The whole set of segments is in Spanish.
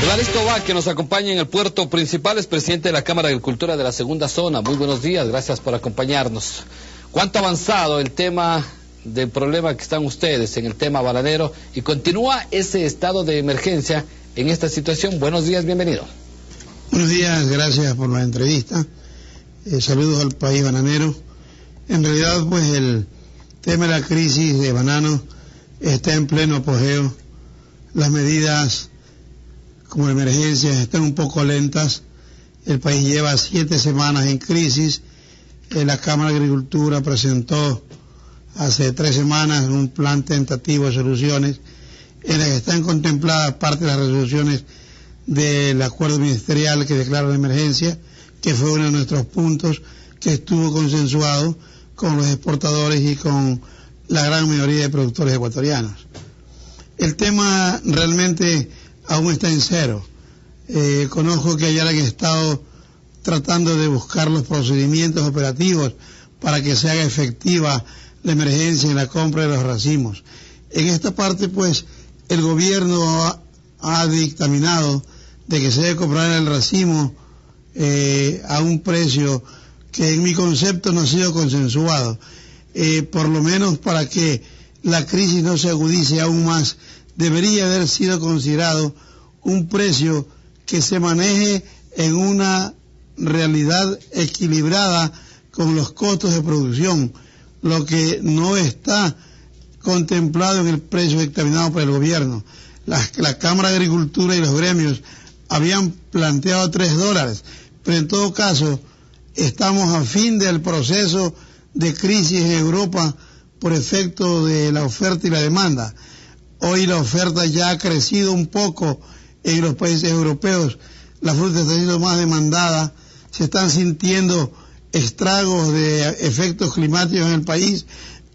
Evaristo Bach, que nos acompaña en el puerto principal, es presidente de la Cámara de Agricultura de la segunda zona. Muy buenos días, gracias por acompañarnos. ¿Cuánto ha avanzado el tema del problema que están ustedes en el tema bananero y continúa ese estado de emergencia en esta situación? Buenos días, bienvenido. Buenos días, gracias por la entrevista. Saludos al país bananero. En realidad, pues el tema de la crisis de banano está en pleno apogeo. Las medidas como emergencias están un poco lentas. El país lleva 7 semanas en crisis. La Cámara de Agricultura presentó hace 3 semanas un plan tentativo de soluciones en las que están contempladas parte de las resoluciones del acuerdo ministerial que declara la emergencia, que fue uno de nuestros puntos que estuvo consensuado con los exportadores y con la gran mayoría de productores ecuatorianos. El tema realmente aún está en cero. Conozco que ayer han estado tratando de buscar los procedimientos operativos para que se haga efectiva la emergencia en la compra de los racimos. En esta parte, pues, el gobierno ha dictaminado de que se debe comprar el racimo a un precio que en mi concepto no ha sido consensuado. Por lo menos para que la crisis no se agudice aún más, debería haber sido considerado un precio que se maneje en una realidad equilibrada con los costos de producción, lo que no está contemplado en el precio dictaminado por el gobierno. La Cámara de Agricultura y los gremios habían planteado $3, pero en todo caso estamos a fin del proceso de crisis en Europa por efecto de la oferta y la demanda. Hoy la oferta ya ha crecido un poco en los países europeos, la fruta está siendo más demandada, se están sintiendo estragos de efectos climáticos en el país,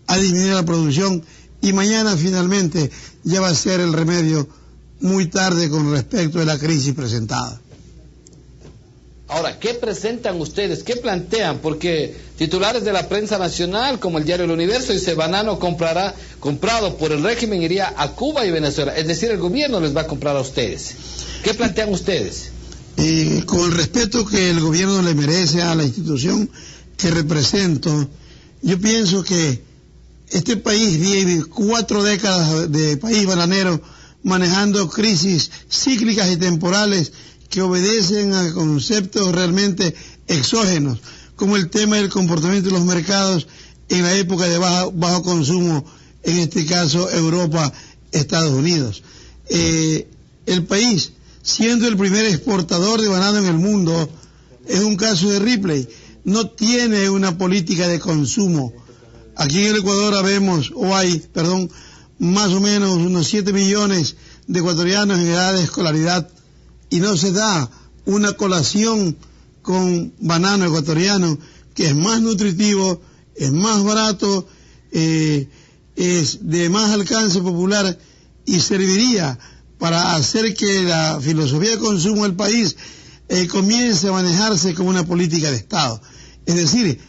ha disminuido la producción y mañana finalmente ya va a ser el remedio muy tarde con respecto a la crisis presentada. Ahora, ¿qué presentan ustedes? ¿Qué plantean? Porque titulares de la prensa nacional, como el diario El Universo, dice banano comprado por el régimen iría a Cuba y Venezuela. Es decir, el gobierno les va a comprar a ustedes. ¿Qué plantean ustedes? Con el respeto que el gobierno le merece a la institución que represento, yo pienso que este país vive 4 décadas de país bananero manejando crisis cíclicas y temporales que obedecen a conceptos realmente exógenos, como el tema del comportamiento de los mercados en la época de bajo consumo, en este caso Europa, Estados Unidos. El país, siendo el primer exportador de banano en el mundo, es un caso de Ripley, no tiene una política de consumo. Aquí en el Ecuador hay más o menos unos 7 millones de ecuatorianos en edad de escolaridad, y no se da una colación con banano ecuatoriano que es más nutritivo, es más barato, es de más alcance popular y serviría para hacer que la filosofía de consumo del país comience a manejarse como una política de Estado. Es decir,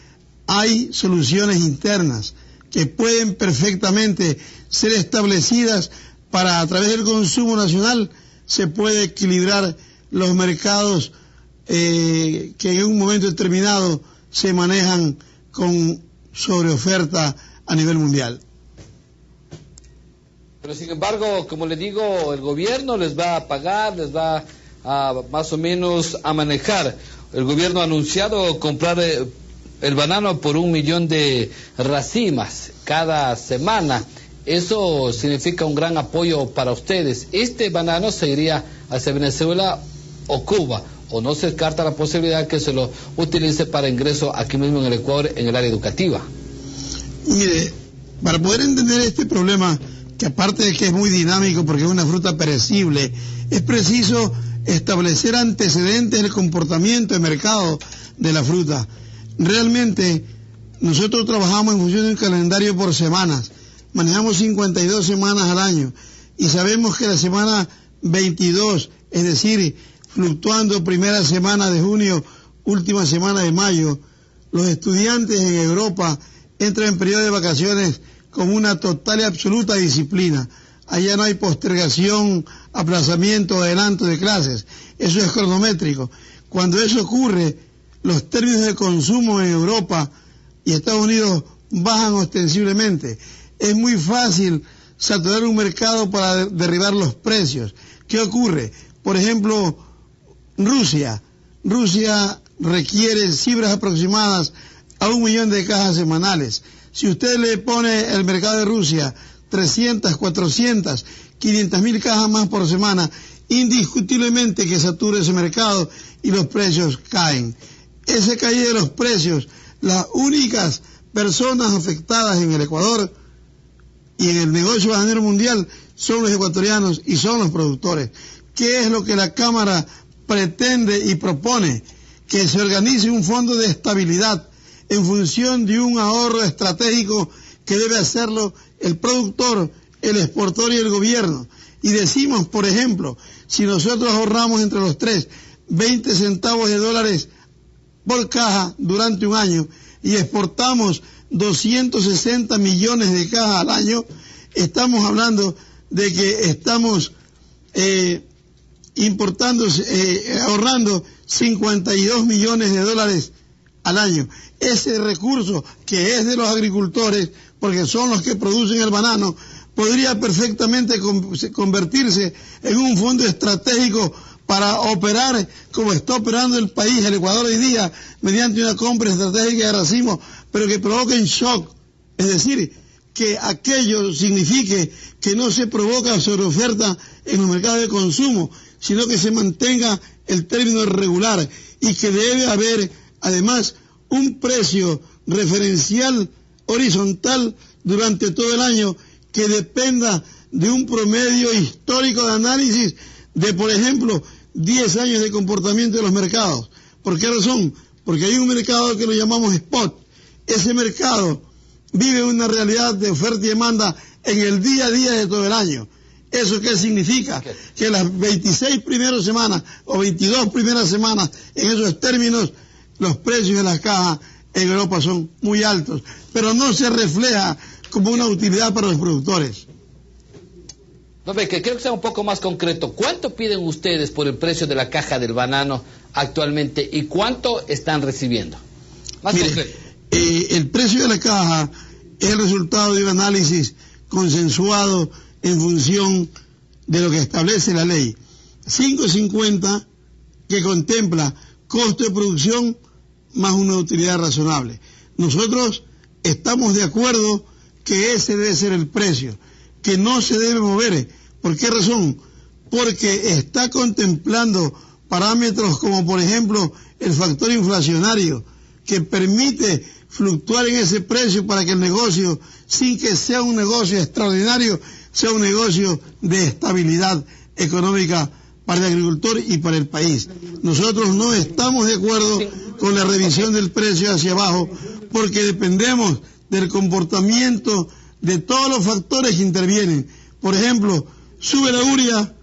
hay soluciones internas que pueden perfectamente ser establecidas para, a través del consumo nacional, se puede equilibrar los mercados que en un momento determinado se manejan con sobreoferta a nivel mundial. Pero sin embargo, como le digo, el gobierno les va a pagar, les va a más o menos a manejar. El gobierno ha anunciado comprar el banano por 1 millón de racimas cada semana. Eso significa un gran apoyo para ustedes. Este banano se iría hacia Venezuela o Cuba, o no se descarta la posibilidad que se lo utilice para ingreso aquí mismo en el Ecuador, en el área educativa. Mire, para poder entender este problema, que aparte de que es muy dinámico porque es una fruta perecible, es preciso establecer antecedentes del comportamiento de mercado de la fruta. Realmente, nosotros trabajamos en función de un calendario por semanas. Manejamos 52 semanas al año y sabemos que la semana 22, es decir, fluctuando primera semana de junio, última semana de mayo, los estudiantes en Europa entran en periodo de vacaciones con una total y absoluta disciplina. Allá no hay postergación aplazamiento o adelanto de clases. Eso es cronométrico. Cuando eso ocurre, los términos de consumo en Europa y Estados Unidos bajan ostensiblemente. Es muy fácil saturar un mercado para derribar los precios. ¿Qué ocurre? Por ejemplo, Rusia requiere cifras aproximadas a 1 millón de cajas semanales. Si usted le pone el mercado de Rusia 300, 400, 500.000 cajas más por semana, indiscutiblemente que satura ese mercado y los precios caen. Esa caída de los precios, las únicas personas afectadas en el Ecuador y en el negocio bananero mundial son los ecuatorianos y son los productores. ¿Qué es lo que la Cámara pretende y propone? Que se organice un fondo de estabilidad en función de un ahorro estratégico que debe hacerlo el productor, el exportador y el gobierno. Y decimos, por ejemplo, si nosotros ahorramos entre los tres 20 centavos de dólares por caja durante un año y exportamos 260 millones de cajas al año, estamos hablando de que estamos ahorrando 52 millones de dólares al año. Ese recurso que es de los agricultores, porque son los que producen el banano, podría perfectamente convertirse en un fondo estratégico para operar como está operando el país, el Ecuador hoy día, mediante una compra estratégica de racimos, pero que provoquen shock. Es decir, que aquello signifique que no se provoca sobreoferta en los mercados de consumo, sino que se mantenga el término regular y que debe haber, además, un precio referencial horizontal durante todo el año que dependa de un promedio histórico de análisis de, por ejemplo, 10 años de comportamiento de los mercados. ¿Por qué razón? Porque hay un mercado que lo llamamos spot. Ese mercado vive una realidad de oferta y demanda en el día a día de todo el año. ¿Eso qué significa? Que las 26 primeras semanas o 22 primeras semanas, en esos términos, los precios de las cajas en Europa son muy altos, pero no se refleja como una utilidad para los productores. No, que creo que sea un poco más concreto. ¿Cuánto piden ustedes por el precio de la caja del banano actualmente y cuánto están recibiendo? Más concreto. El precio de la caja es el resultado de un análisis consensuado en función de lo que establece la ley 550, que contempla costo de producción más una utilidad razonable. Nosotros estamos de acuerdo que ese debe ser el precio, que no se debe mover. ¿Por qué razón? Porque está contemplando parámetros como, por ejemplo, el factor inflacionario, que permite fluctuar en ese precio para que el negocio, sin que sea un negocio extraordinario, sea un negocio de estabilidad económica para el agricultor y para el país. Nosotros no estamos de acuerdo con la revisión del precio hacia abajo, porque dependemos del comportamiento de todos los factores que intervienen. Por ejemplo, sube la urea,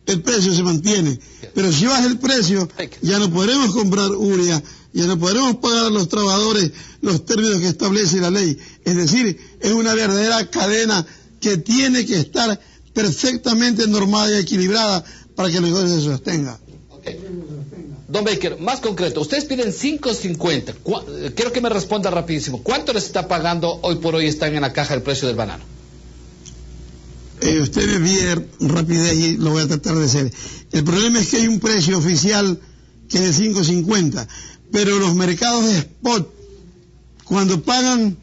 el precio se mantiene, pero si baja el precio, ya no podremos comprar urea, ya no podremos pagar a los trabajadores los términos que establece la ley. Es decir, es una verdadera cadena que tiene que estar perfectamente normada y equilibrada para que el negocio se sostenga. Okay. Don Baker, más concreto, ustedes piden 5.50. Quiero que me responda rapidísimo. ¿Cuánto les está pagando hoy por hoy están en la caja el precio del banano? Usted me pide rapidez y lo voy a tratar de hacer. El problema es que hay un precio oficial que es de 5.50, pero los mercados de spot, cuando pagan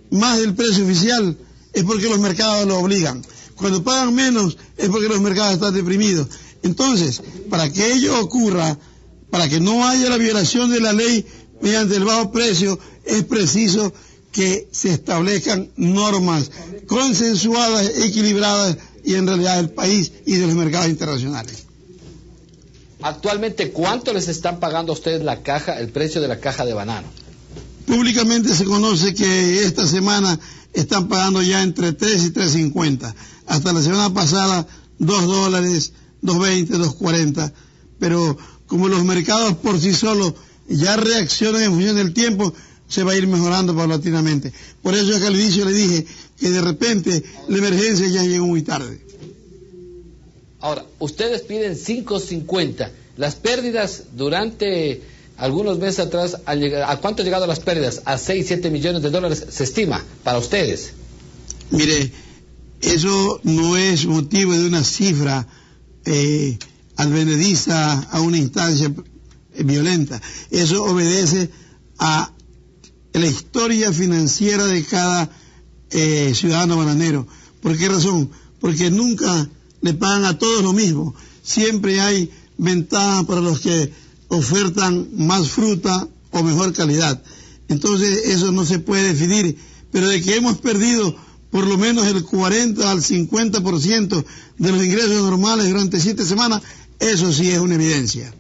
más del precio oficial, es porque los mercados lo obligan. Cuando pagan menos, es porque los mercados están deprimidos. Entonces, para que ello ocurra, para que no haya la violación de la ley mediante el bajo precio, es preciso que se establezcan normas consensuadas, equilibradas y en realidad del país y de los mercados internacionales. Actualmente, ¿cuánto les están pagando a ustedes la caja, el precio de la caja de banano? Públicamente se conoce que esta semana están pagando ya entre 3 y 3.50. Hasta la semana pasada, $2, 2.20, 2.40. Pero como los mercados por sí solos ya reaccionan en función del tiempo, se va a ir mejorando paulatinamente. Por eso es que al inicio le dije que de repente la emergencia ya llegó muy tarde. Ahora, ustedes piden 5.50. Las pérdidas durante algunos meses atrás, ¿a cuánto han llegado las pérdidas? A 6, 7 millones de dólares se estima para ustedes. Mire, eso no es motivo de una cifra advenediza a una instancia violenta. Eso obedece a la historia financiera de cada ciudadano bananero. ¿Por qué razón? Porque nunca le pagan a todos lo mismo. Siempre hay ventajas para los que ofertan más fruta o mejor calidad. Entonces eso no se puede definir, pero de que hemos perdido por lo menos el 40 al 50% de los ingresos normales durante 7 semanas, eso sí es una evidencia.